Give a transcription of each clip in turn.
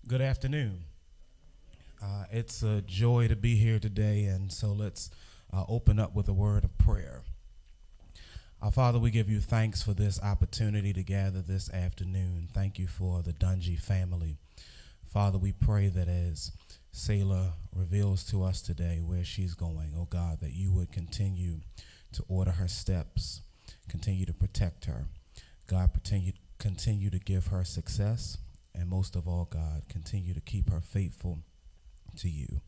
Good afternoon. It's a joy to be here today, and so let's open up with a word of prayer. Our Father, we give you thanks for this opportunity to gather this afternoon. Thank you for the Dungey family. Father, we pray that as Selah reveals to us today where she's going, oh God, that you would continue to order her steps, continue to protect her. God, continue to give her success. And most of all, God, continue to keep her faithful to you.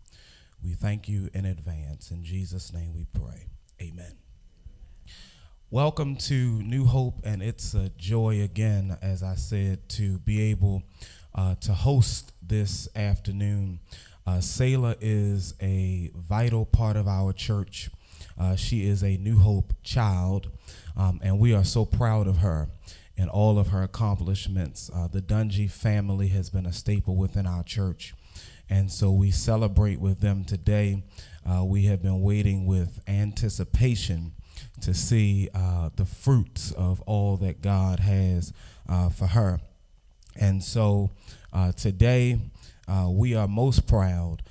We thank you in advance. In Jesus' name we pray. Amen. Welcome to New Hope, and it's a joy again, as I said, to be able to host this afternoon. Selah is a vital part of our church. She is a New Hope child, and we are so proud of her and all of her accomplishments. The Dungey family has been a staple within our church, and so we celebrate with them today. We have been waiting with anticipation to see the fruits of all that God has for her. And so today we are most proud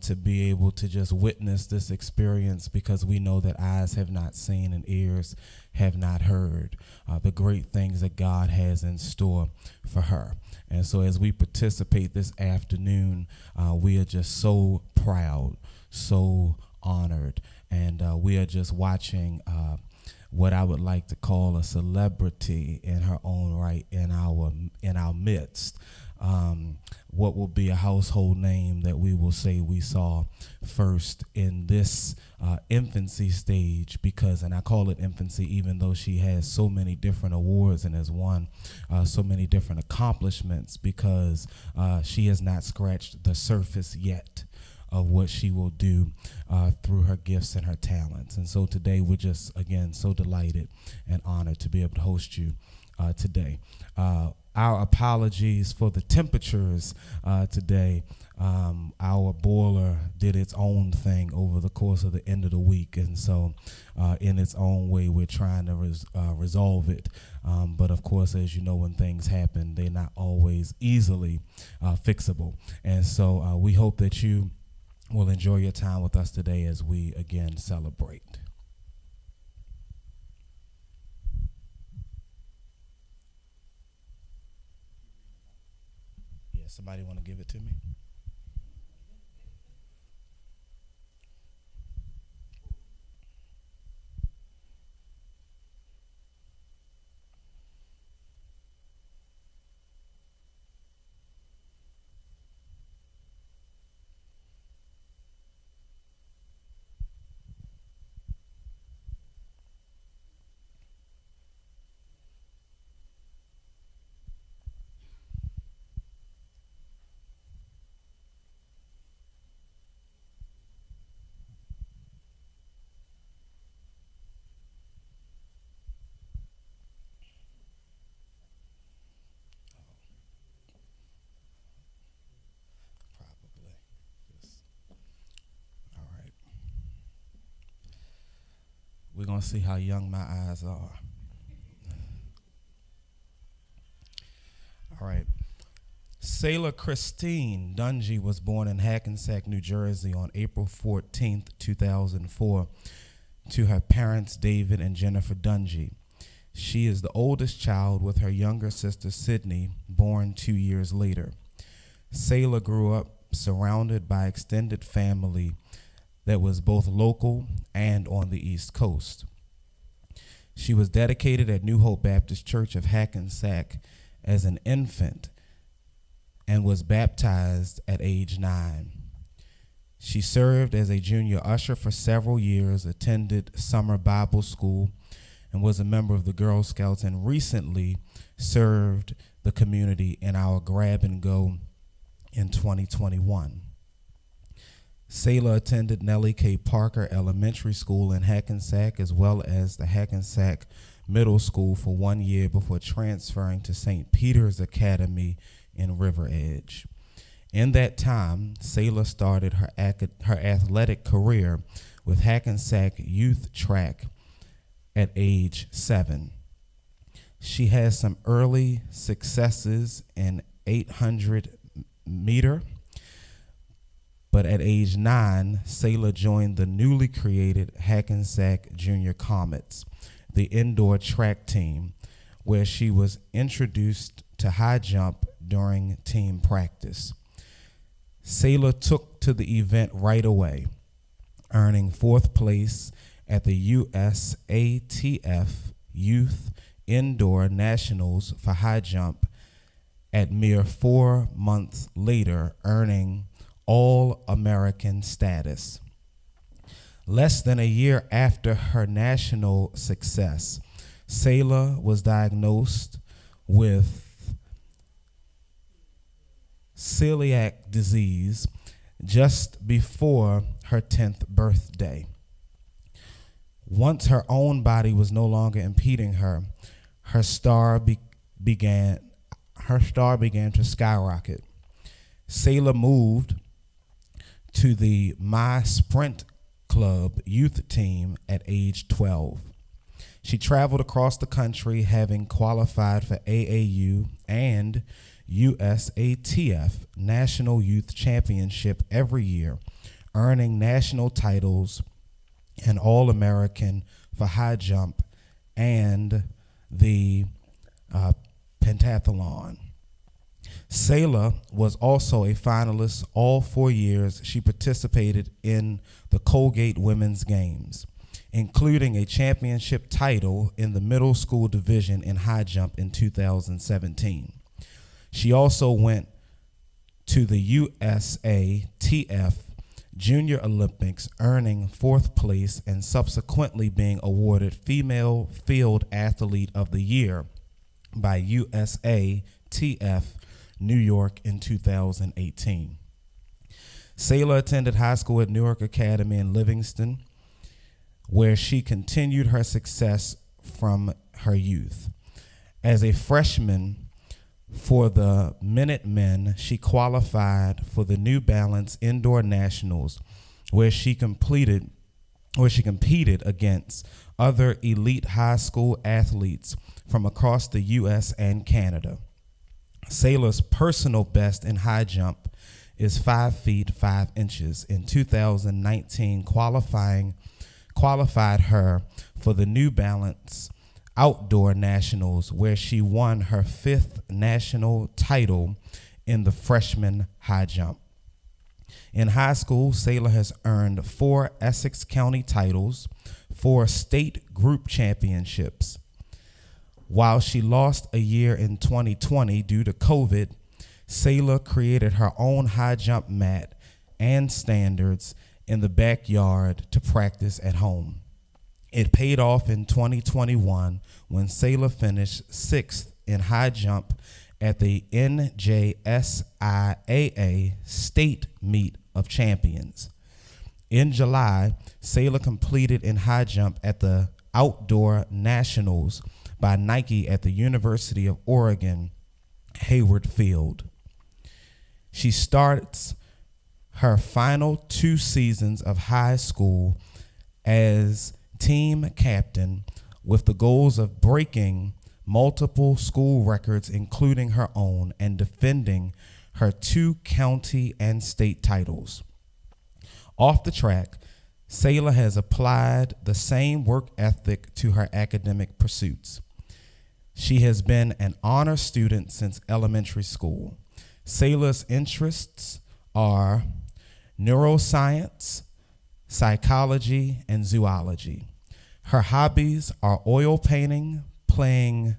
to be able to just witness this experience, because we know that eyes have not seen and ears have not heard the great things that God has in store for her. And so as we participate this afternoon, we are just so proud, so honored, and we are just watching what I would like to call a celebrity in her own right in our midst. What will be a household name that we will say we saw first in this infancy stage, and I call it infancy even though she has so many different awards and has won so many different accomplishments, because she has not scratched the surface yet of what she will do through her gifts and her talents. And so today we're just, again, so delighted and honored to be able to host you today. Our apologies for the temperatures today. Our boiler did its own thing over the course of the end of the week, and so in its own way we're trying to resolve it. But of course, as you know, when things happen, they're not always easily fixable. And so we hope that you will enjoy your time with us today as we again celebrate. Yeah, somebody want to give it to me? Probably. Just, all right. We're going to see how young my eyes are. All right. Selah Christine Dungey was born in Hackensack, New Jersey on April 14th, 2004, to her parents, David and Jennifer Dungey. She is the oldest child, with her younger sister, Sydney, born 2 years later. Selah grew up surrounded by extended family that was both local and on the East Coast. She was dedicated at New Hope Baptist Church of Hackensack as an infant and was baptized at age 9. She served as a junior usher for several years, attended summer Bible school, and was a member of the Girl Scouts, and recently served the community in our Grab and Go in 2021. Selah attended Nellie K. Parker Elementary School in Hackensack, as well as the Hackensack Middle School for 1 year before transferring to St. Peter's Academy in River Edge. In that time, Selah started her athletic career with Hackensack Youth Track at age 7. She has some early successes in 800 meter. But at age 9, Selah joined the newly created Hackensack Junior Comets, the indoor track team, where she was introduced to high jump during team practice. Selah took to the event right away, earning 4th place at the USATF Youth Indoor Nationals for high jump, at mere 4 months later earning All-American status. Less than a year after her national success, Selah was diagnosed with celiac disease just before her 10th birthday. Once her own body was no longer impeding her, her star began to skyrocket. Selah moved to the My Sprint Club youth team at age 12. She traveled across the country, having qualified for AAU and USATF National Youth Championship every year, earning national titles, an All-American for high jump, and the pentathlon. Selah was also a finalist all 4 years she participated in the Colgate Women's Games, including a championship title in the middle school division in high jump in 2017. She also went to the USATF Junior Olympics, earning 4th place and subsequently being awarded Female Field Athlete of the Year by USATF New York in 2018. Selah attended high school at Newark Academy in Livingston, where she continued her success from her youth. As a freshman for the Minutemen, she qualified for the New Balance Indoor Nationals, where she competed against other elite high school athletes from across the U.S. and Canada. Selah's personal best in high jump is 5 feet 5 inches. In 2019, qualified her for the New Balance Outdoor Nationals, where she won her 5th national title in the freshman high jump. In high school, Selah has earned 4 Essex County titles, 4 state group championships. While she lost a year in 2020 due to COVID, Selah created her own high jump mat and standards in the backyard to practice at home. It paid off in 2021 when Selah finished 6th in high jump at the NJSIAA State Meet of Champions. In July, Selah competed in high jump at the Outdoor Nationals by Nike at the University of Oregon Hayward Field. She starts her final 2 seasons of high school as team captain with the goals of breaking multiple school records, including her own, and defending her 2 county and state titles. Off the track, Selah has applied the same work ethic to her academic pursuits. She has been an honor student since elementary school. Selah's interests are neuroscience, psychology, and zoology. Her hobbies are oil painting, playing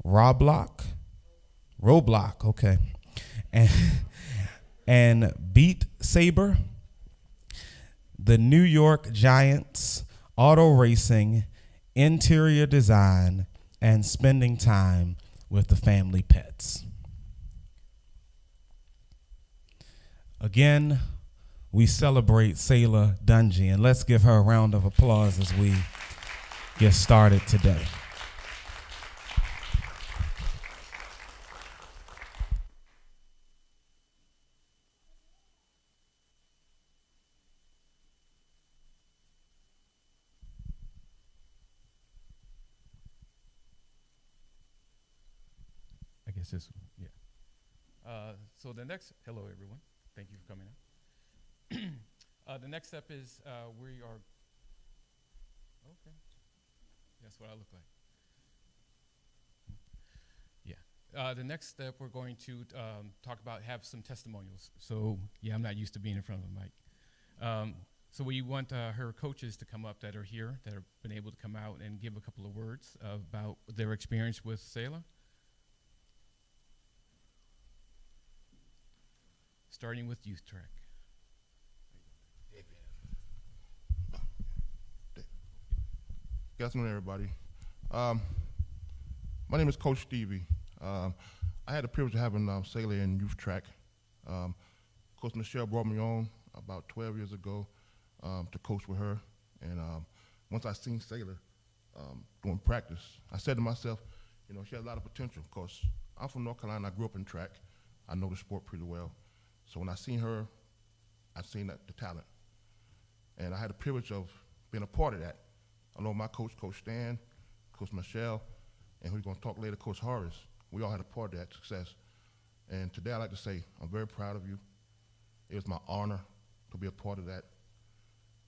Roblox, okay, and Beat Saber, the New York Giants, auto racing, interior design, and spending time with the family pets. Again, we celebrate Selah Dungey, and let's give her a round of applause as we get started today. I guess this one, yeah. So hello everyone. Thank you for coming out. The next step is we are, okay, that's what I look like. Yeah. The next step we're going to talk about, have some testimonials. So yeah, I'm not used to being in front of a mic. So we want her coaches to come up that are here, that have been able to come out and give a couple of words about their experience with Selah. Starting with youth track. Good afternoon, everybody. My name is Coach Stevie. I had the privilege of having Selah in youth track. Coach Michelle brought me on about 12 years ago to coach with her. And once I seen Selah doing practice, I said to myself, you know, she has a lot of potential, because I'm from North Carolina. I grew up in track. I know the sport pretty well. So when I seen her, I seen the talent. And I had the privilege of being a part of that. I know my coach, Coach Stan, Coach Michelle, and who we're going to talk later, Coach Horace. We all had a part of that success. And today I'd like to say I'm very proud of you. It was my honor to be a part of that.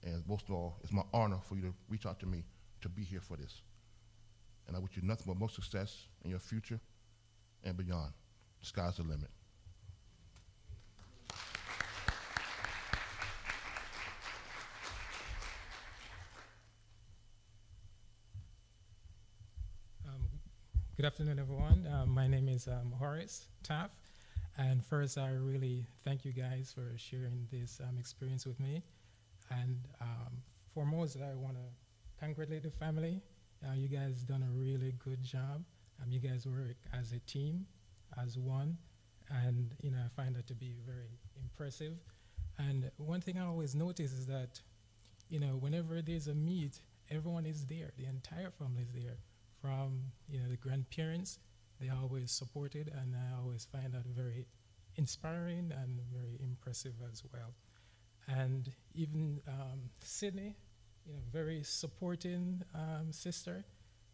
And most of all, it's my honor for you to reach out to me to be here for this. And I wish you nothing but more success in your future and beyond. The sky's the limit. Good afternoon, everyone. My name is Horace Taff. And first, I really thank you guys for sharing this experience with me. And foremost, I want to congratulate the family. You guys done a really good job. You guys work as a team, as one. And, you know, I find that to be very impressive. And one thing I always notice is that, you know, whenever there's a meet, everyone is there. The entire family is there. From, you know, the grandparents, they always supported, and I always find that very inspiring and very impressive as well. And even Sydney, you know, very supporting sister.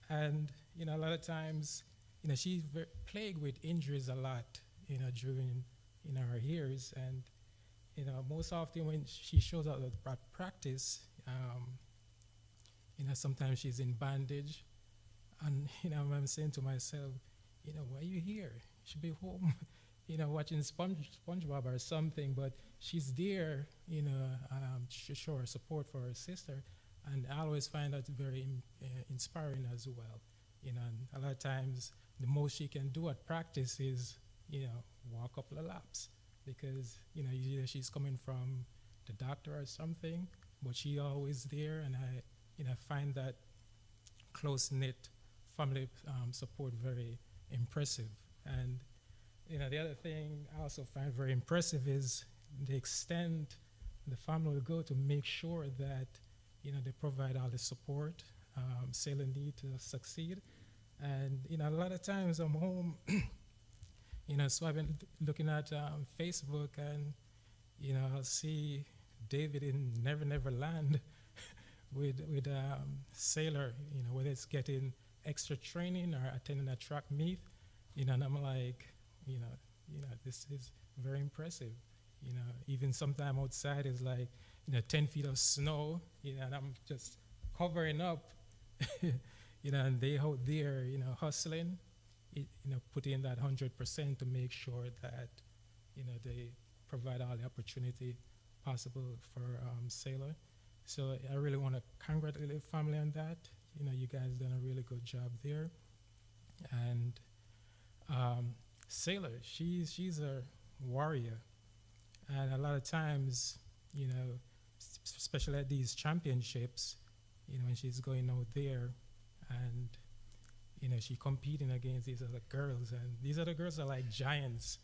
And, you know, a lot of times, you know, she's plagued with injuries a lot, you know, during, you know, her years. And, you know, most often when she shows up at practice, you know, sometimes she's in bandage. And, you know, I'm saying to myself, you know, why are you here? You should be home, you know, watching SpongeBob or something. But she's there, you know, to show her support for her sister. And I always find that very inspiring as well. You know, and a lot of times the most she can do at practice is, you know, walk a couple of laps. Because, you know, usually she's coming from the doctor or something. But she always there. And I, you know, find that close-knit family support very impressive. And, you know, the other thing I also find very impressive is the extent the family will go to make sure that, you know, they provide all the support Selah need to succeed. And, you know, a lot of times I'm home, you know, so I've been looking at Facebook, and, you know, I'll see David in Never Never Land with Selah, you know, whether it's getting extra training or attending a track meet, you know, and I'm like, you know, this is very impressive. You know, even sometime outside is like, you know, 10 feet of snow, you know, and I'm just covering up, you know, and they out there, you know, hustling, you know, put in that 100% to make sure that, you know, they provide all the opportunity possible for Selah. So I really want to congratulate the family on that. You know, you guys done a really good job there. And Selah, she's a warrior. And a lot of times, you know, especially at these championships, you know, when she's going out there and, you know, she competing against these other girls. And these other girls are like giants,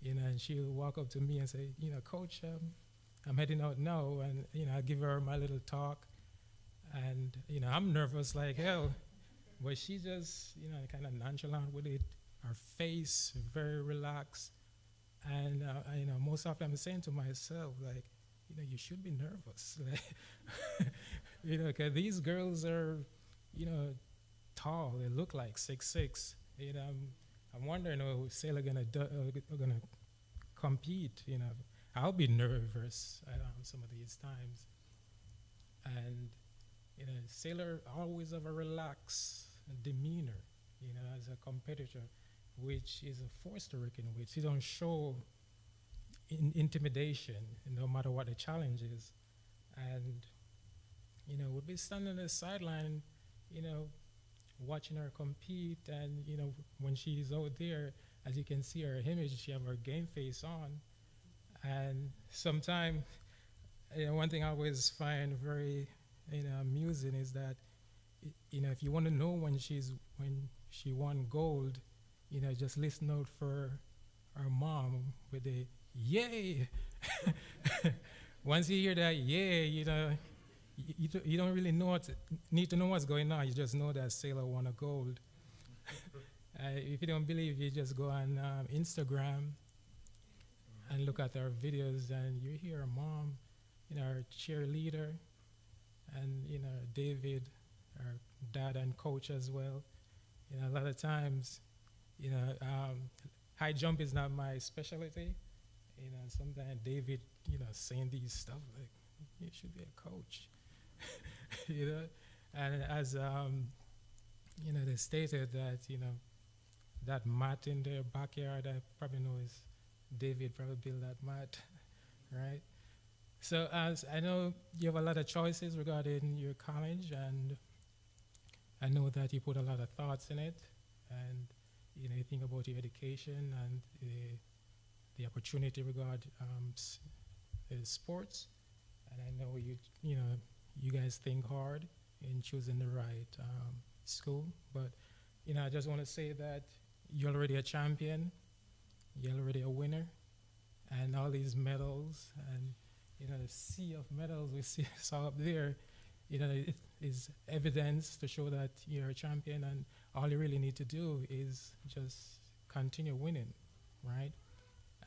you know, and she'll walk up to me and say, you know, Coach, I'm heading out now. And, you know, I give her my little talk. And, you know, I'm nervous like hell, but she just, you know, kind of nonchalant with it. Her face, very relaxed. And, you know, most often I'm saying to myself, like, you know, you should be nervous. You know, because these girls are, you know, tall. They look like 6'6". You know, I'm wondering, Selah gonna compete, I'll be nervous some of these times. And, Selah always have a relaxed demeanor, as a competitor, which is a force to reckon with. She don't show intimidation, no matter what the challenge is. And, we'll be standing on the sideline, watching her compete. And, when she's out there, as you can see her image, she have her game face on. And sometimes, one thing I always find very, amusing is that, if you want to know when she won gold, just listen out for our mom with the yay. Once you hear that yay, you don't really need to know what's going on. You just know that Selah won a gold. If you don't believe, you just go on Instagram and look at our videos, and you hear our mom, our cheerleader, and David, our dad and coach as well. A lot of times, high jump is not my specialty. Sometimes David, saying these stuff like, you should be a coach. And as they stated that, that mat in their backyard, I probably know is David probably built that mat, right? So as I know you have a lot of choices regarding your college, and I know that you put a lot of thoughts in it, and you think about your education and the opportunity regarding sports, and I know you guys think hard in choosing the right school. But I just want to say that you're already a champion, you're already a winner, and all these medals and the sea of medals we saw up there, it is evidence to show that you're a champion, and all you really need to do is just continue winning, right?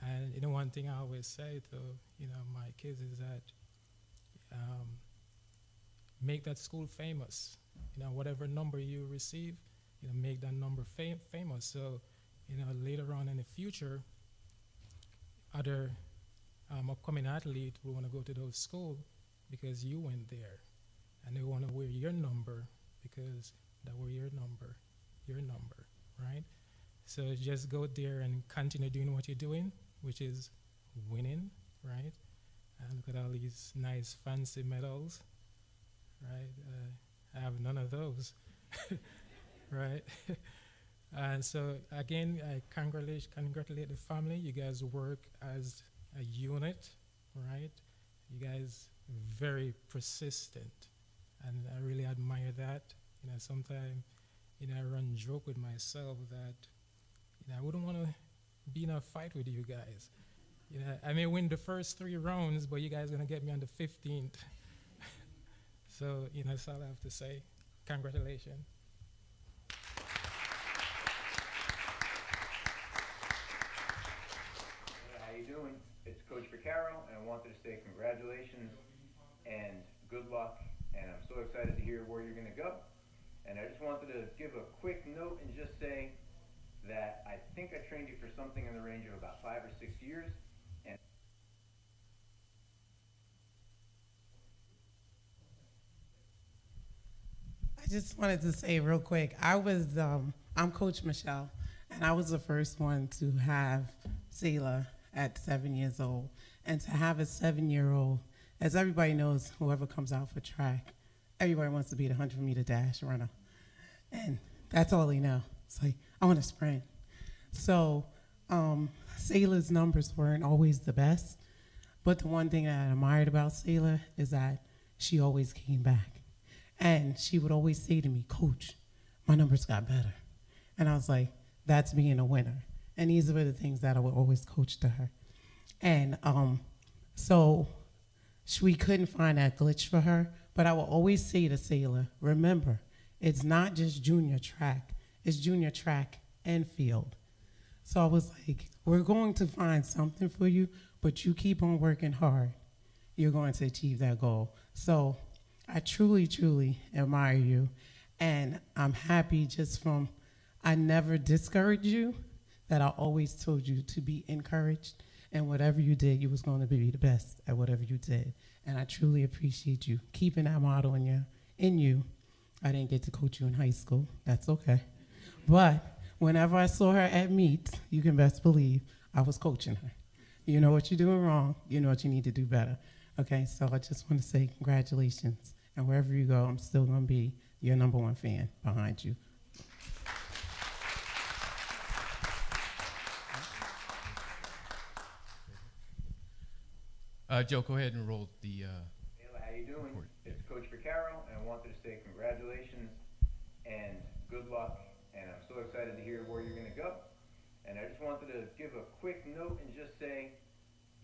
And one thing I always say to my kids is that make that school famous. Whatever number you receive, make that number famous. So later on in the future, other upcoming athletes will want to go to those schools because you went there, and they want to wear your number because that were your number, right? So just go there and continue doing what you're doing, which is winning, right? And look at all these nice fancy medals, right? I have none of those, right? And so again, I congratulate the family. You guys work as a unit, right? You guys very persistent, and I really admire that. Sometimes, I run joke with myself that, I wouldn't want to be in a fight with you guys. I may win the first 3 rounds, but you guys are gonna get me on the 15th. So, that's all I have to say. Congratulations. How you doing? It's Coach Vaccaro, and I wanted to say congratulations and good luck, and I'm so excited to hear where you're going to go. And I just wanted to give a quick note and just say that I think I trained you for something in the range of about 5 or 6 years. And I just wanted to say real quick, I'm Coach Michelle, and I was the first one to have Selah at 7 years old. And to have a 7-year-old, as everybody knows, whoever comes out for track, everybody wants to be the 100-meter dash runner. And that's all they know. It's like, I want to sprint. So Selah's numbers weren't always the best, but the one thing that I admired about Selah is that she always came back. And she would always say to me, Coach, my numbers got better. And I was like, that's being a winner. And these were the things that I would always coach to her. And so we couldn't find that glitch for her, but I will always say to Selah, remember, it's not just junior track, it's junior track and field. So I was like, we're going to find something for you, but you keep on working hard. You're going to achieve that goal. So I truly, truly admire you. And I'm happy I never discouraged you, that I always told you to be encouraged and whatever you did, you was going to be the best at whatever you did. And I truly appreciate you keeping that model in you. I didn't get to coach you in high school. That's okay. But whenever I saw her at meets, you can best believe I was coaching her. You know what you're doing wrong. You know what you need to do better. Okay, so I just want to say congratulations. And wherever you go, I'm still going to be your number one fan behind you. Joe, go ahead and roll the. Selah, how you doing? It's Coach Vaccaro, and I wanted to say congratulations and good luck. And I'm so excited to hear where you're going to go. And I just wanted to give a quick note and just say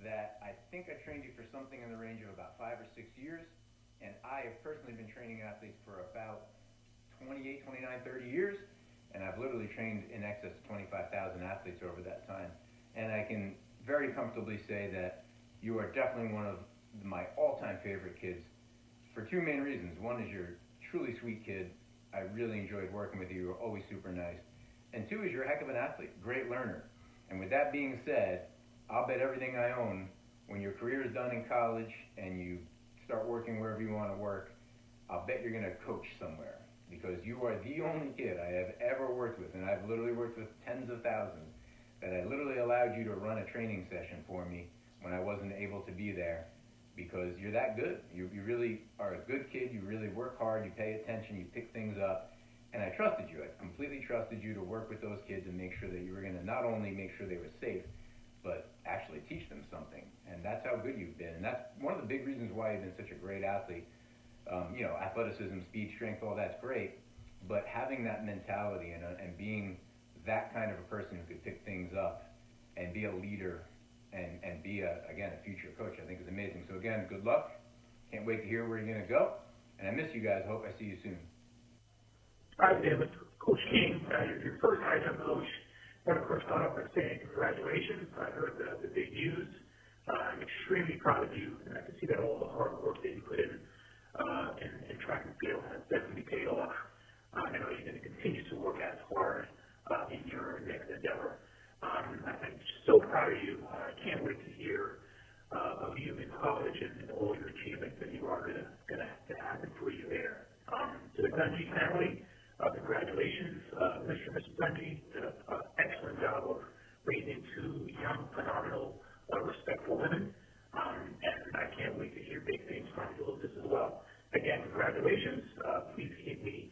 that I think I trained you for something in the range of about 5 or 6 years. And I have personally been training athletes for about 28, 29, 30 years. And I've literally trained in excess of 25,000 athletes over that time. And I can very comfortably say that you are definitely one of my all-time favorite kids for 2 main reasons. One is you're a truly sweet kid. I really enjoyed working with you. You're always super nice. And 2 is you're a heck of an athlete, great learner. And with that being said, I'll bet everything I own when your career is done in college and you start working wherever you want to work, I'll bet you're going to coach somewhere, because you are the only kid I have ever worked with, and I've literally worked with tens of thousands, that I literally allowed you to run a training session for me when I wasn't able to be there, because you're that good. You really are a good kid. You really work hard. You pay attention. You pick things up. And I trusted you. I completely trusted you to work with those kids and make sure that you were going to not only make sure they were safe, but actually teach them something. And that's how good you've been. And that's one of the big reasons why you've been such a great athlete. Athleticism, speed, strength, all that's great. But having that mentality and being that kind of a person who could pick things up and be a leader and be, a future coach, I think is amazing. So again, good luck. Can't wait to hear where you're going to go. And I miss you guys. Hope I see you soon. Hi, David. Coach King, your first high jump coach. I want to first start off by saying congratulations. I heard the big news. I'm extremely proud of you, and I can see that all the hard work that you put in track and field has definitely paid off. I know you're going to continue to work as hard in your next endeavor. I'm so proud of you. I can't wait to hear of you in college and all your achievements that you are going to happen for you there. To the Dungey family, congratulations, Mr. and Mrs. Dungey. Did an excellent job of raising 2 young, phenomenal, respectful women. And I can't wait to hear big things from you this as well. Again, congratulations. Please keep me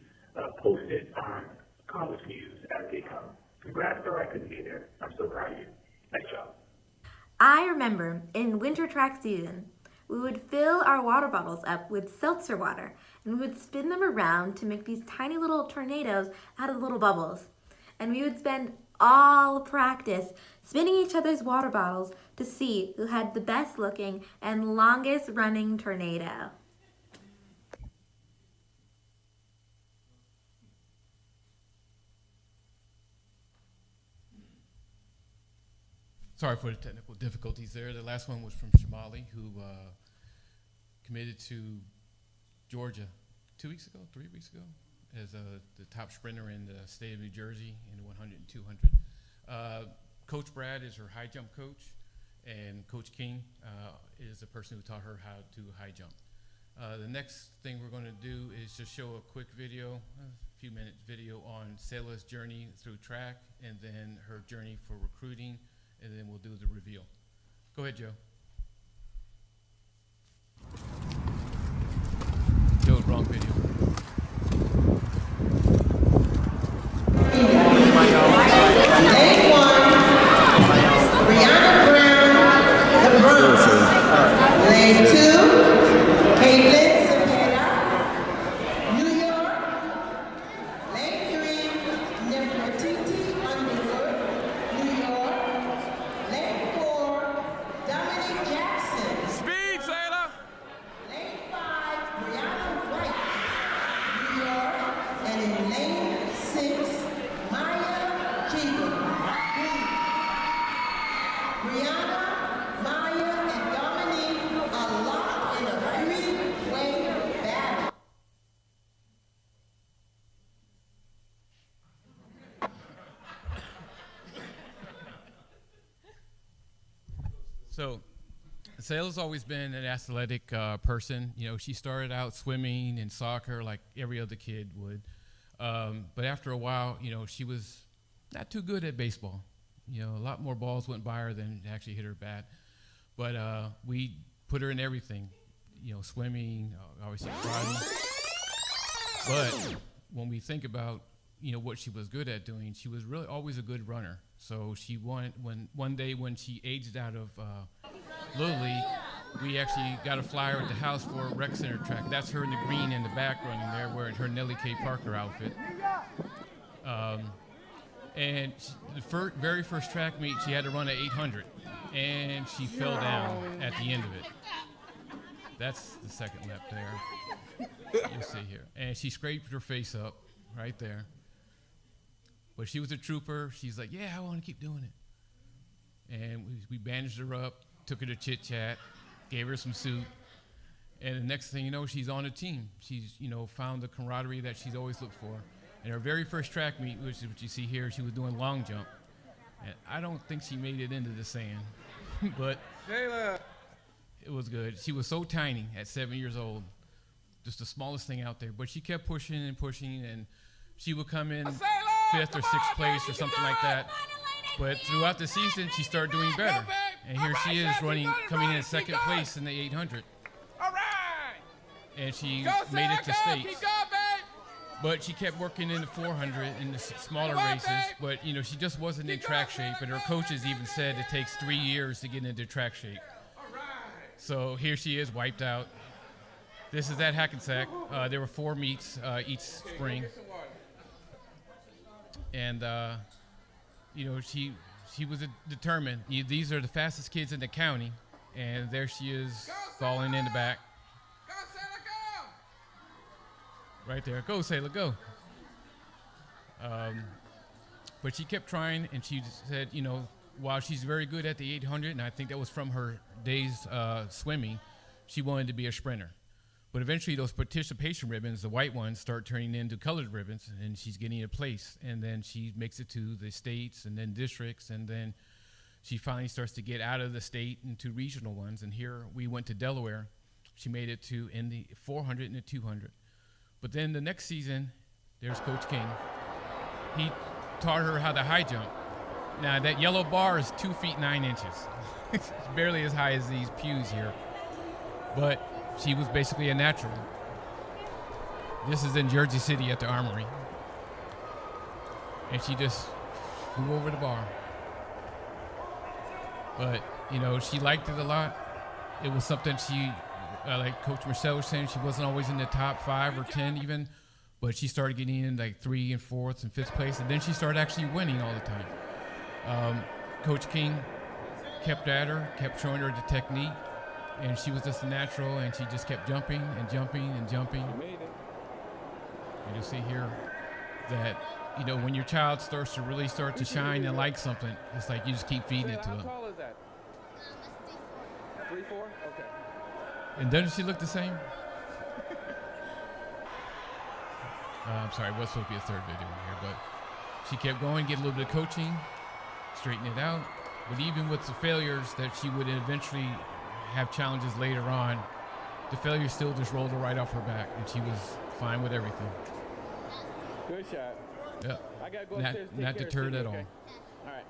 posted on college news as they come. Congrats, though I couldn't be there. I'm so proud of you. Nice job. I remember in winter track season, we would fill our water bottles up with seltzer water, and we would spin them around to make these tiny little tornadoes out of little bubbles. And we would spend all practice spinning each other's water bottles to see who had the best looking and longest running tornado. Sorry for the technical difficulties there. The last one was from Shamali, who committed to Georgia 2 weeks ago, 3 weeks ago, as the top sprinter in the state of New Jersey in the 100 and 200. Coach Brad is her high jump coach, and Coach King is the person who taught her how to high jump. The next thing we're going to do is just show a quick video, a few minute video on Selah's journey through track, and then her journey for recruiting, and then we'll do the reveal. Go ahead, Joe. Joe, wrong video. Lane 1, Brianna Brown, the Bronx. Lane 2, Caitlin Cepeda, New York. Lane 3, Nefertiti Underwood, New York. Lane 4, Dominic Jackson. Speed, Selah! Lane 5, Brianna White, So Selah's always been an athletic person. You know, she started out swimming and soccer like every other kid would. But after a while, you know, she was not too good at baseball. You know, a lot more balls went by her than actually hit her bat. But we put her in everything, you know, swimming, obviously karate. But when we think about, you know, what she was good at doing, she was really always a good runner. So she won, one day when she aged out of Little League, we actually got a flyer at the house for a rec center track. That's her in the green in the back running there, wearing her Nellie K. Parker outfit. And the very first track meet, she had to run at 800, and she fell down at the end of it. That's the second lap there. You'll see here. And she scraped her face up right there. But she was a trooper. She's like, yeah, I want to keep doing it. And we bandaged her up, took her to Chit Chat, gave her some soup. And the next thing you know, she's on a team. She's, you know, found the camaraderie that she's always looked for. And her very first track meet, which is what you see here, she was doing long jump. And I don't think she made it into the sand. But it was good. She was so tiny at 7 years old, just the smallest thing out there. But she kept pushing and pushing, and she would come in 5th or 6th place or something like that. But throughout the season, she started doing better. And here she is coming in 2nd place in the 800. And she made it to states. But she kept working in the 400 in the smaller races. But, you know, she just wasn't in track shape. And her coaches even said it takes 3 years to get into track shape. So here she is, wiped out. This is at Hackensack. There were 4 meets each spring. And, you know, she was determined. These are the fastest kids in the county. And there she is falling in the back. Right there. Go, Selah, go. But she kept trying, and she said, you know, while she's very good at the 800, and I think that was from her days swimming, she wanted to be a sprinter. But eventually those participation ribbons, the white ones, start turning into colored ribbons, and she's getting a place. And then she makes it to the states and then districts, and then she finally starts to get out of the state into regional ones. And here we went to Delaware. She made it to in the 400 and the 200. But then the next season, there's Coach King. He taught her how to high jump. Now, that yellow bar is 2 feet 9 inches. It's barely as high as these pews here. But she was basically a natural. This is in Jersey City at the Armory. And she just flew over the bar. But, you know, she liked it a lot. It was something she... like Coach Michelle was saying, she wasn't always in the top 5 or 10 even, but she started getting in like 3 and 4th and 5th place, and then she started actually winning all the time. Coach King kept at her, kept showing her the technique, and she was just a natural, and she just kept jumping and jumping and jumping. And you'll see here that, you know, when your child starts to shine and like something, it's like you just keep feeding it to them. How tall is that? 3, 4? Okay. And doesn't she look the same? I'm sorry, it was supposed to be a third video here, but she kept going, get a little bit of coaching, straighten it out. But even with the failures that she would eventually have challenges later on, the failures still just rolled her right off her back, and she was fine with everything. Good shot. Yeah. I gotta go upstairs. Not deterred at all. All right.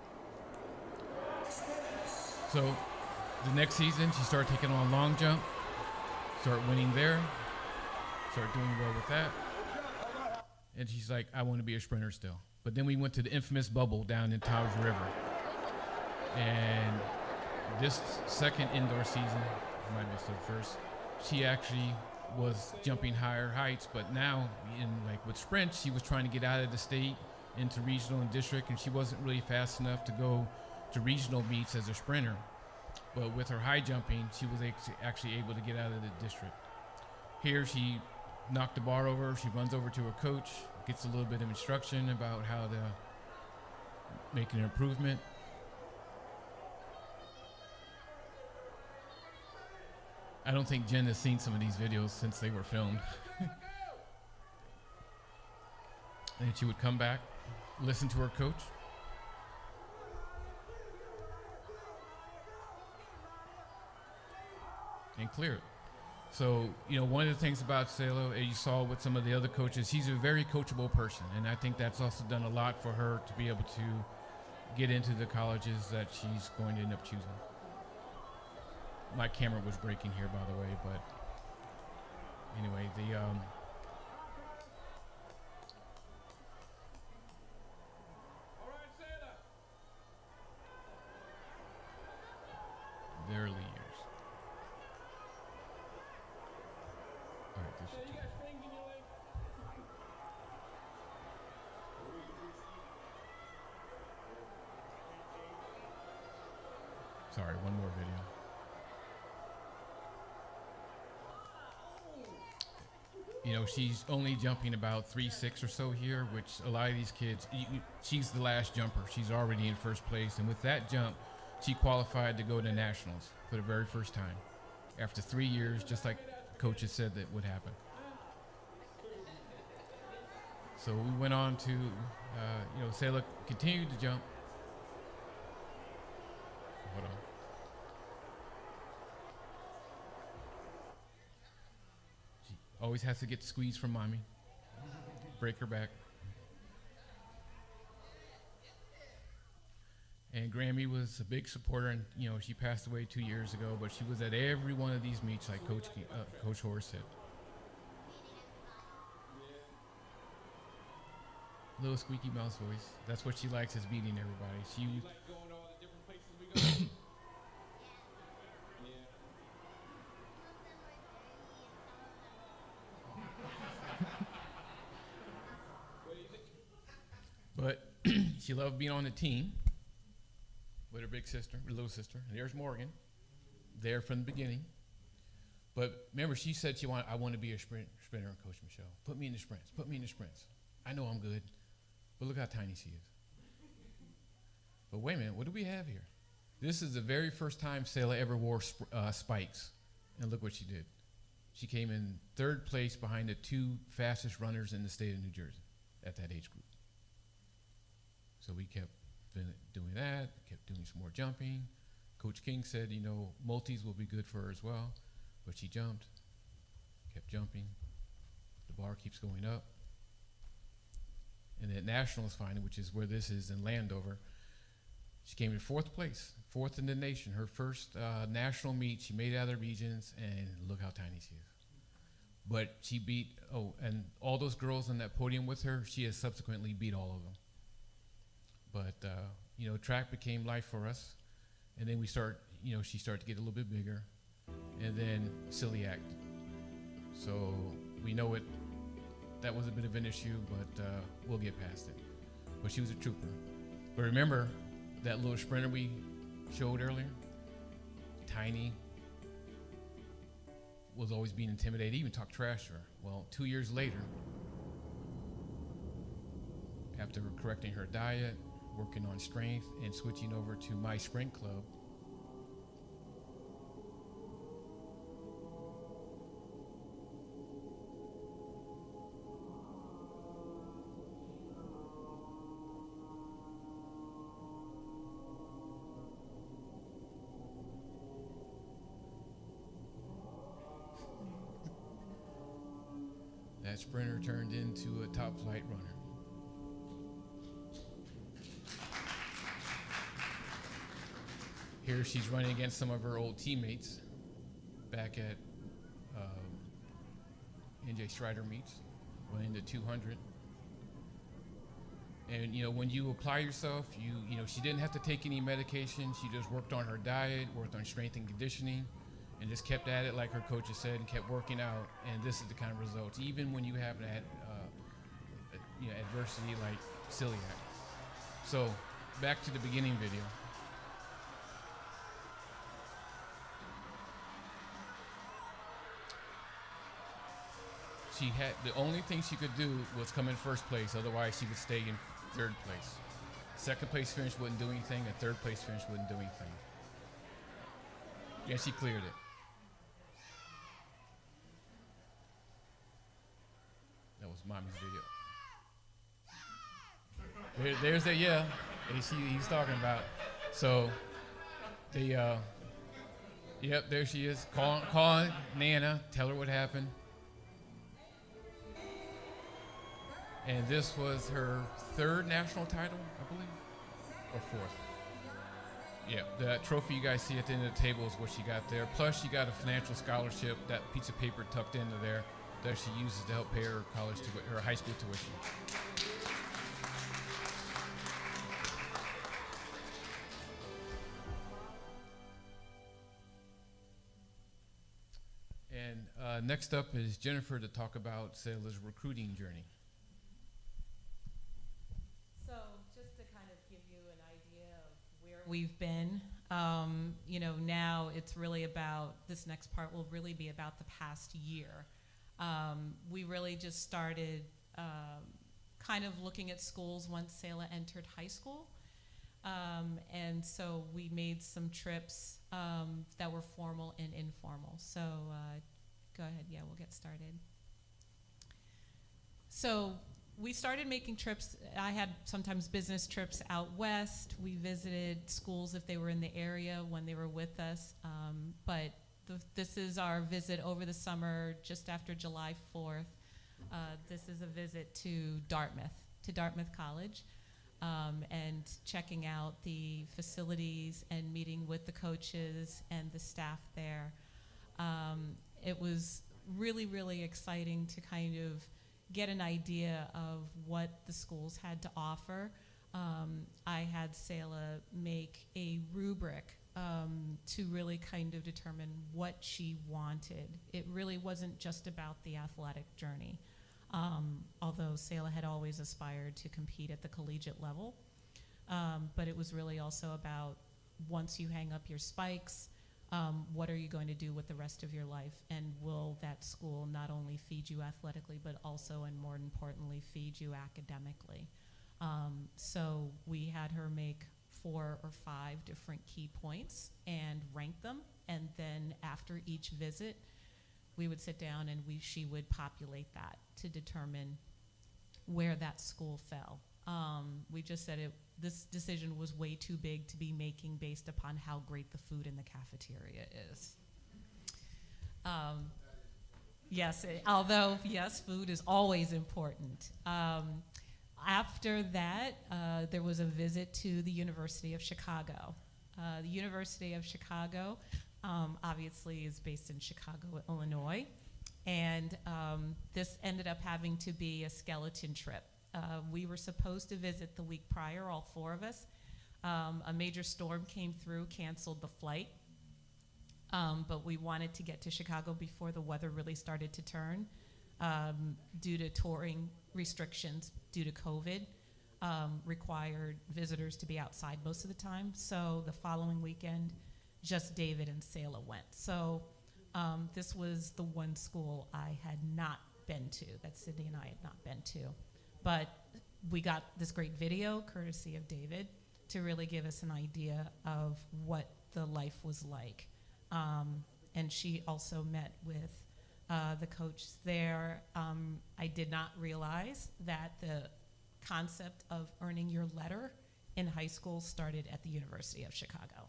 So the next season, she started taking on long jump. Start winning there, start doing well with that. And she's like, I want to be a sprinter still. But then we went to the infamous bubble down in Towers River. And this second indoor season, might be the first, she actually was jumping higher heights, but now with sprints, she was trying to get out of the state into regional and district, and she wasn't really fast enough to go to regional meets as a sprinter. But with her high jumping, she was actually able to get out of the district. Here, she knocked the bar over. She runs over to her coach, gets a little bit of instruction about how to make an improvement. I don't think Jen has seen some of these videos since they were filmed. And she would come back, listen to her coach. and clear it. So, one of the things about Selah, as you saw with some of the other coaches, he's a very coachable person, and I think that's also done a lot for her to be able to get into the colleges that she's going to end up choosing. My camera was breaking here, by the way, but anyway, the early years. All right, there's the two. Sorry, one more video. She's only jumping about 3.6 or so here, which a lot of these kids, she's the last jumper. She's already in first place. And with that jump, she qualified to go to nationals for the very first time after 3 years, just like coaches said that would happen. So we went on to, Selah continued to jump. Hold on. She always has to get the squeeze from mommy. Break her back. And Grammy was a big supporter, and she passed away 2 years ago, but she was at every one of these meets, like Coach Horace said. Little squeaky mouse voice. That's what she likes, is beating everybody. She like going all the different places we go. But she loved being on the team with her big sister, her little sister. And there's Morgan, there from the beginning. But remember, she said I want to be a sprinter, Coach Michelle. Put me in the sprints. Put me in the sprints. I know I'm good, but look how tiny she is. But wait a minute, what do we have here? This is the very first time Selah ever wore spikes, and look what she did. She came in third place behind the two fastest runners in the state of New Jersey at that age group. So we kept doing that, kept doing some more jumping. Coach King said, multis will be good for her as well, but she jumped, kept jumping. The bar keeps going up. And at Nationals final, which is where this is in Landover, she came in fourth place, fourth in the nation. Her first national meet, she made it out of the regions, and look how tiny she is. But she beat, and all those girls on that podium with her, she has subsequently beat all of them. But, track became life for us. And then she started to get a little bit bigger. And then celiac. So we know that was a bit of an issue, but we'll get past it. But she was a trooper. But remember that little sprinter we showed earlier? Tiny. Was always being intimidated, even talked trash to her. Well, 2 years later, after correcting her diet, working on strength, and switching over to my sprint club, that sprinter turned into a top flight runner. Here she's running against some of her old teammates back at NJ Strider meets, running the 200. And when you apply yourself, she didn't have to take any medication. She just worked on her diet, worked on strength and conditioning, and just kept at it like her coaches said, and kept working out. And this is the kind of results, even when you have adversity like celiac. So back to the beginning video. The only thing she could do was come in first place, otherwise she would stay in third place. Second place finish wouldn't do anything, and third place finish wouldn't do anything. Yeah, she cleared it. That was mommy's video. There's that, yeah, he's talking about. So Yep, there she is. Call Nana, tell her what happened. And this was her third national title, I believe, or fourth. Yeah, that trophy you guys see at the end of the table is what she got there. Plus, she got a financial scholarship, that piece of paper tucked into there, that she uses to help pay her her high school tuition. And next up is Jennifer to talk about Selah's recruiting journey. So just to kind of give you an idea of where we've been, now it's really about, this next part will really be about the past year. We really just started kind of looking at schools once Selah entered high school. And so we made some trips that were formal and informal. So go ahead, yeah, we'll get started. So we started making trips. I had sometimes business trips out west. We visited schools if they were in the area when they were with us. But this is our visit over the summer, just after July 4th. This is a visit to Dartmouth College, and checking out the facilities and meeting with the coaches and the staff there. It was really, really exciting to kind of get an idea of what the schools had to offer. I had Selah make a rubric to really kind of determine what she wanted. It really wasn't just about the athletic journey, although Selah had always aspired to compete at the collegiate level. But it was really also about, once you hang up your spikes, what are you going to do with the rest of your life? And will that school not only feed you athletically, but also, and more importantly, feed you academically? So we had her make 4 or 5 different key points and rank them. And then after each visit, we would sit down and she would populate that to determine where that school fell. We just said this decision was way too big to be making based upon how great the food in the cafeteria is. Although food is always important. After that, there was a visit to the University of Chicago. The University of Chicago obviously is based in Chicago, Illinois, and this ended up having to be a skeleton trip. We were supposed to visit the week prior, all 4 of us. A major storm came through, canceled the flight, but we wanted to get to Chicago before the weather really started to turn due to touring restrictions due to COVID. Required visitors to be outside most of the time. So the following weekend, just David and Selah went. So this was the one school I had not been to, that Sydney and I had not been to. But we got this great video, courtesy of David, to really give us an idea of what the life was like. And she also met with the coach there. I did not realize that the concept of earning your letter in high school started at the University of Chicago.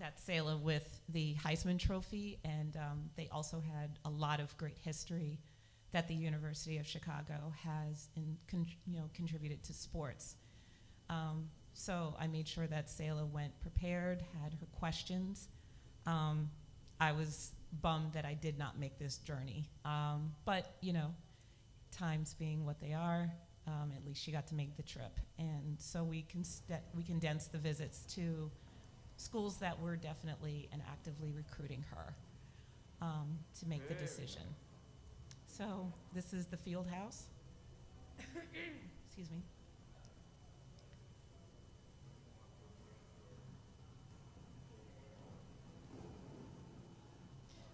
That Selah with the Heisman Trophy, and they also had a lot of great history that the University of Chicago has contributed to sports. So I made sure that Selah went prepared, had her questions. I was bummed that I did not make this journey. But, times being what they are, at least she got to make the trip. And so we condensed the visits to schools that were definitely and actively recruiting her to make the decision. So this is the field house. Excuse me.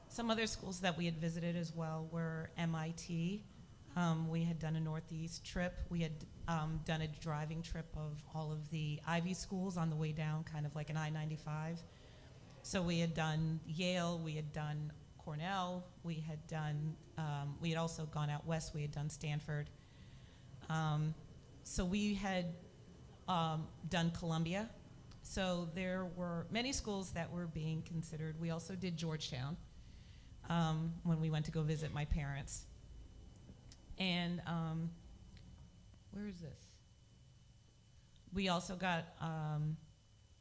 Some other schools that we had visited as well were MIT. We had done a Northeast trip. We had done a driving trip of all of the Ivy schools on the way down, kind of like an I-95. So we had done Yale, we had done Cornell, we had also gone out west, we had done Stanford. So we had done Columbia, So there were many schools that were being considered. We also did Georgetown when we went to go visit my parents. And where is this? We also got,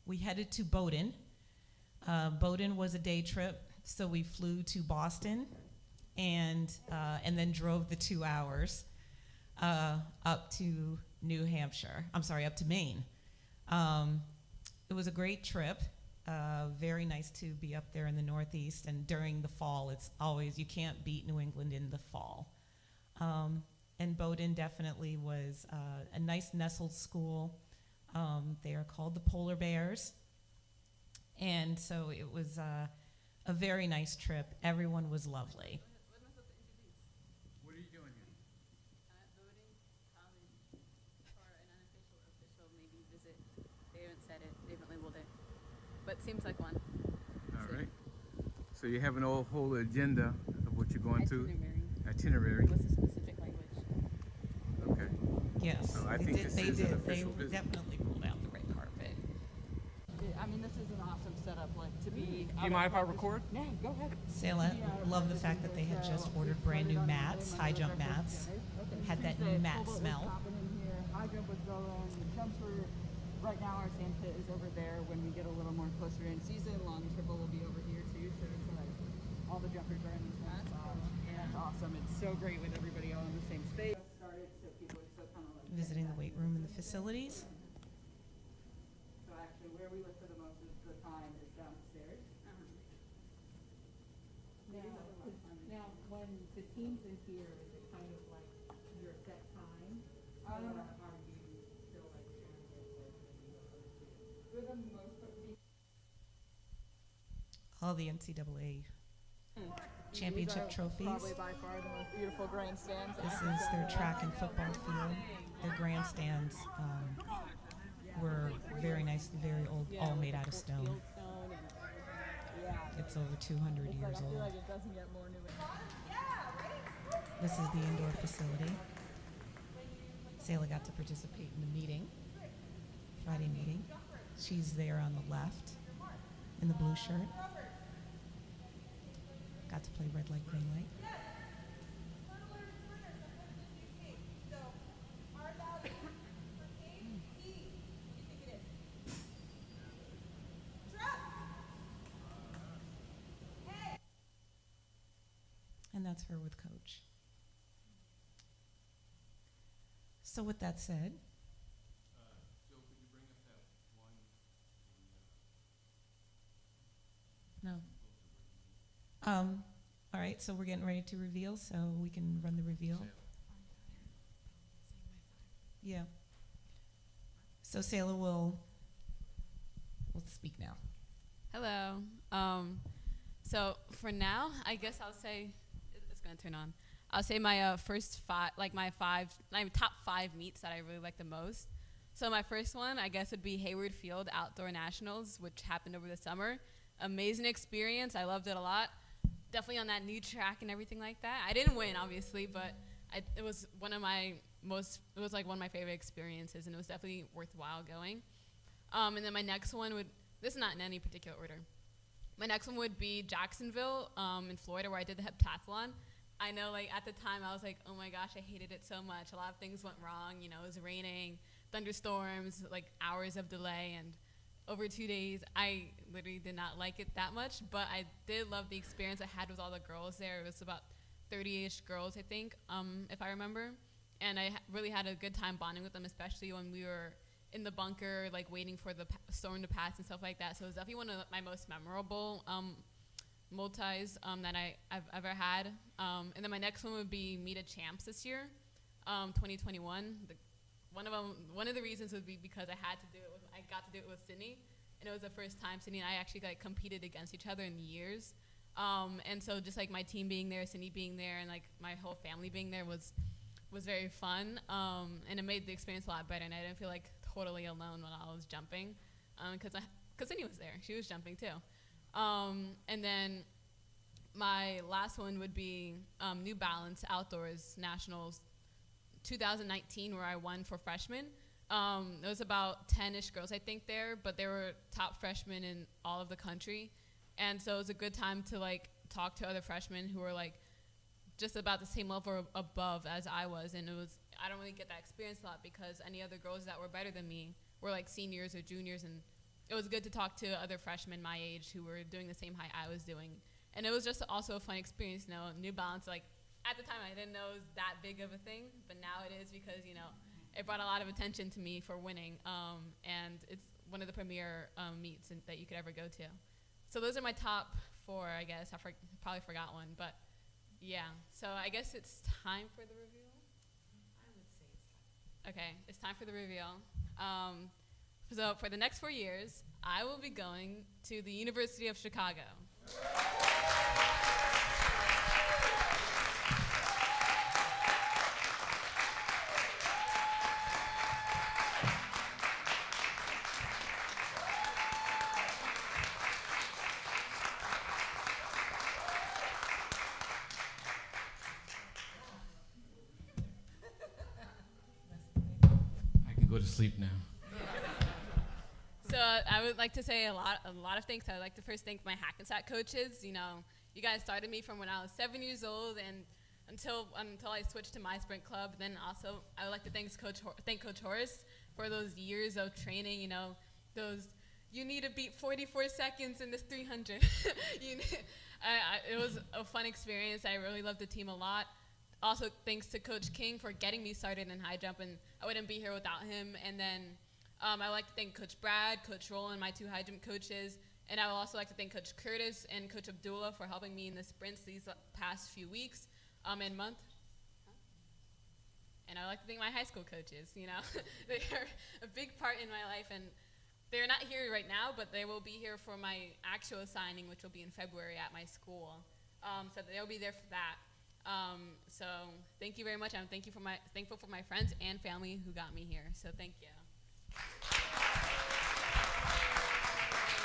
we headed to Bowdoin. Bowdoin was a day trip, so we flew to Boston and then drove the 2 hours up to New Hampshire. I'm sorry, up to Maine. It was a great trip. Very nice to be up there in the Northeast, and during the fall, it's always, you can't beat New England in the fall. And Bowdoin definitely was a nice nestled school. They are called the Polar Bears. And so it was a very nice trip. Everyone was lovely. What are you doing here? Voting college for an unofficial, official, maybe visit. They haven't said it, they haven't labeled it, but seems like one. All right. So you have an whole agenda of what you're going to? Itinerary. What's the specific language? Okay. Yes, So I think this is an official They visit. definitely rolled out the red carpet. I mean, this is an awesome setup, like, to be. Do you mind if I record? Yeah, go ahead. Selah loved the fact that they had just ordered brand new mats, high jump mats, had that new mat smell. High jump was going, the jumps were, right now our sand pit is over there. When we get a little more closer in season, long triple will be over here too, so it's like, all the jumpers are in the same spot. And that's awesome, it's so great with everybody all in the same space. Started, so people are still kind of like. Visiting the weight room and the facilities. So actually, where we look for the most of the time is downstairs. Now, when the team's in here, is it kind of like your set time? Or are you still like sharing it with For the most part, All the NCAA championship trophies. probably by far the most beautiful grandstands. This is their track and football field. Their grandstands were very nice, very old, all made out of stone. It's over 200 years I feel old. like it doesn't get more new. This is the indoor facility. Selah got to participate in the meeting, Friday meeting. She's there on the left in the blue shirt. Got to play red light, green light. And that's her with Coach. So with that said, Joe, could you bring up that one? no. All right, so we're getting ready to reveal, so we can run the reveal. Yeah. So Selah will speak now. Hello. So for now, I guess I'll say it's gonna turn on. I'll say my first five, like my top 5 meets that I really like the most. So my first one, I guess, would be Hayward Field Outdoor Nationals, which happened over the summer. Amazing experience. I loved it a lot. Definitely on that new track and everything like that. I didn't win, obviously, but it was one of my like one of my favorite experiences, and it was definitely worthwhile going. And then my next one this is not in any particular order. My next one would be Jacksonville in Florida, where I did the heptathlon. I know, like, at the time, I was like, oh my gosh, I hated it so much. A lot of things went wrong. You know, it was raining, thunderstorms, like hours of delay, and over 2 days, I literally did not like it that much, but I did love the experience I had with all the girls there. It was about 30-ish girls, I think, if I remember. And I really had a good time bonding with them, especially when we were in the bunker, like waiting for the storm to pass and stuff like that. So it was definitely one of my most memorable multis that I've ever had. And then my next one would be Meet a Champs this year, 2021. One of the reasons would be because I got to do it with Sydney, and it was the first time Sydney and I actually like competed against each other in years. And so just like my team being there, Sydney being there, and like my whole family being there was very fun. And it made the experience a lot better, and I didn't feel like totally alone when I was jumping, because Sydney was there. She was jumping too. And then my last one would be New Balance Outdoors Nationals 2019, where I won for freshmen. It was about 10-ish girls, I think, there, but they were top freshmen in all of the country. And so it was a good time to, like, talk to other freshmen who were, like, just about the same level above as I was. And I don't really get that experience a lot because any other girls that were better than me were, like, seniors or juniors. And it was good to talk to other freshmen my age who were doing the same height I was doing. And it was just also a fun experience, you know. New Balance, like, at the time I didn't know it was that big of a thing, but now it is because, you know, it brought a lot of attention to me for winning. And it's one of the premier meets that you could ever go to. So those are my top 4, I guess. I probably forgot one, but yeah. So I guess it's time for the reveal. I would say it's time. Okay, it's time for the reveal. So for the next 4 years, I will be going to the University of Chicago. Go to sleep now. So I would like to say a lot of things. I'd like to first thank my Hackensack coaches. You know, you guys started me from when I was 7 years old and until I switched to my sprint club. Then also I would like to thank Coach Horace for those years of training. You know, you need to beat 44 seconds in this 300. It was a fun experience. I really loved the team a lot. Also, thanks to Coach King for getting me started in high jump, and I wouldn't be here without him. And then I would like to thank Coach Brad, Coach Roland, my 2 high jump coaches, and I would also like to thank Coach Curtis and Coach Abdullah for helping me in the sprints these past few weeks and month. And I would like to thank my high school coaches. You know, they are a big part in my life, and they're not here right now, but they will be here for my actual signing, which will be in February at my school. So they'll be there for that. So thank you very much. I'm thankful for my friends and family who got me here. So thank you.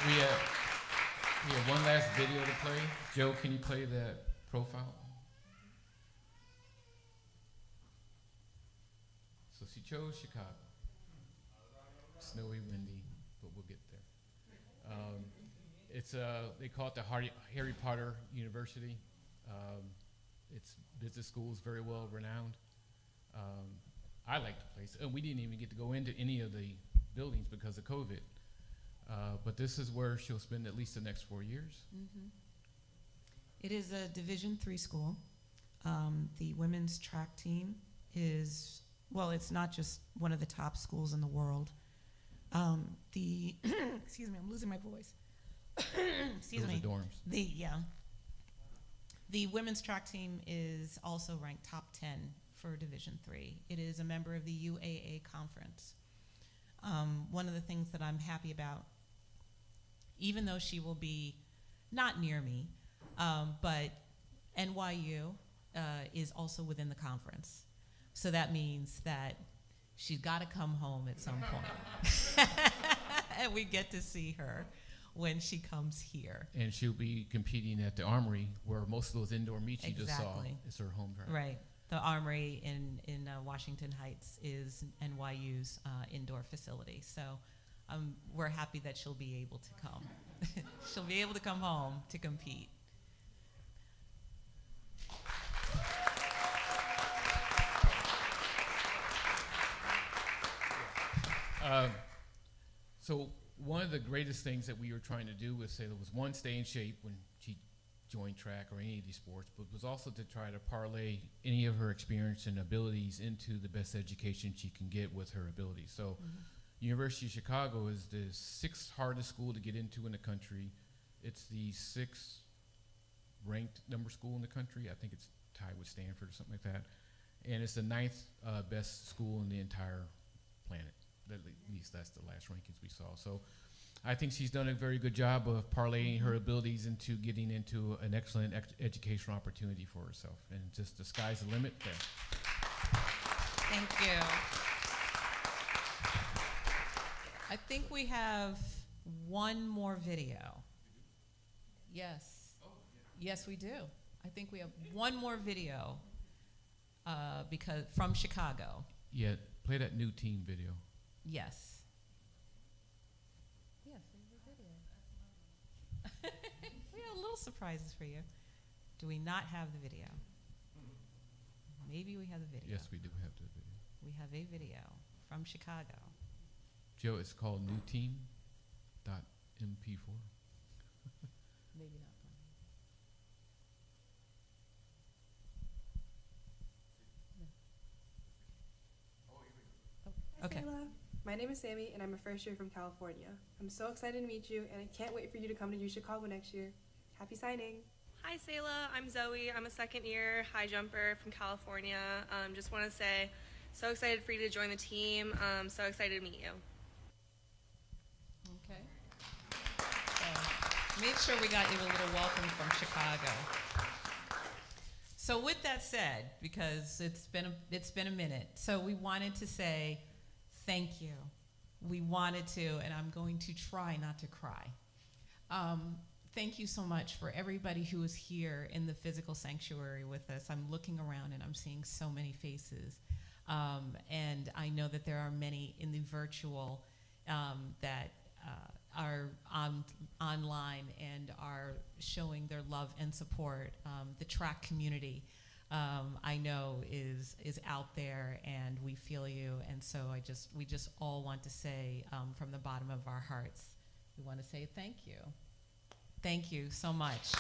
We have one last video to play. Joe, can you play that profile? So she chose Chicago. Snowy, windy, but we'll get there. They call it the Harry Potter University. It's business schools, very well renowned. I like the place, and we didn't even get to go into any of the buildings because of COVID. But this is where she'll spend at least the next 4 years. Mm-hmm. It is a Division III school. The women's track team is, well, it's not just one of the top schools in the world. Excuse me, I'm losing my voice. Excuse me. Those are dorms. The women's track team is also ranked top 10 for Division III. It is a member of the UAA conference. One of the things that I'm happy about, even though she will be not near me, but NYU is also within the conference. So that means that she's got to come home at some point. And we get to see her when she comes here. And she'll be competing at the Armory, where most of those indoor meets you just saw is her home track. Right. The Armory in Washington Heights is NYU's indoor facility. So we're happy that she'll be able to come. She'll be able to come home to compete. So one of the greatest things that we were trying to do with Selah was, one, stay in shape when she joined track or any of these sports, but was also to try to parlay any of her experience and abilities into the best education she can get with her abilities. So University of Chicago is the 6th hardest school to get into in the country. It's the 6th ranked number school in the country. I think it's tied with Stanford or something like that. And it's the 9th best school in the entire planet. At least that's the last rankings we saw. So I think she's done a very good job of parlaying her abilities into getting into an excellent educational opportunity for herself. And just the sky's the limit there. Thank you. I think we have one more video. Yes. Yes, we do. I think we have one more video because from Chicago. Yeah, play that new team video. Yes. Yes, there's a video. We have little surprises for you. Do we not have the video? Maybe we have the video. Yes, we do have the video. We have a video from Chicago. Joe, it's called newteam.mp4. Maybe not. Hi, Okay. Selah. My name is Sammy, and I'm a first year from California. I'm so excited to meet you, and I can't wait for you to come to U Chicago next year. Happy signing. Hi, Selah. I'm Zoe. I'm a second year high jumper from California. Just want to say, so excited for you to join the team. So excited to meet you. Okay. So make sure we got you a little welcome from Chicago. So with that said, because it's been a minute, so we wanted to say thank you. We wanted to, and I'm going to try not to cry. Thank you so much for everybody who is here in the physical sanctuary with us. I'm looking around and I'm seeing so many faces. And I know that there are many in the virtual that are online and are showing their love and support. The track community, I know is out there, and we feel you. And so we just all want to say from the bottom of our hearts, we want to say thank you. Thank you so much.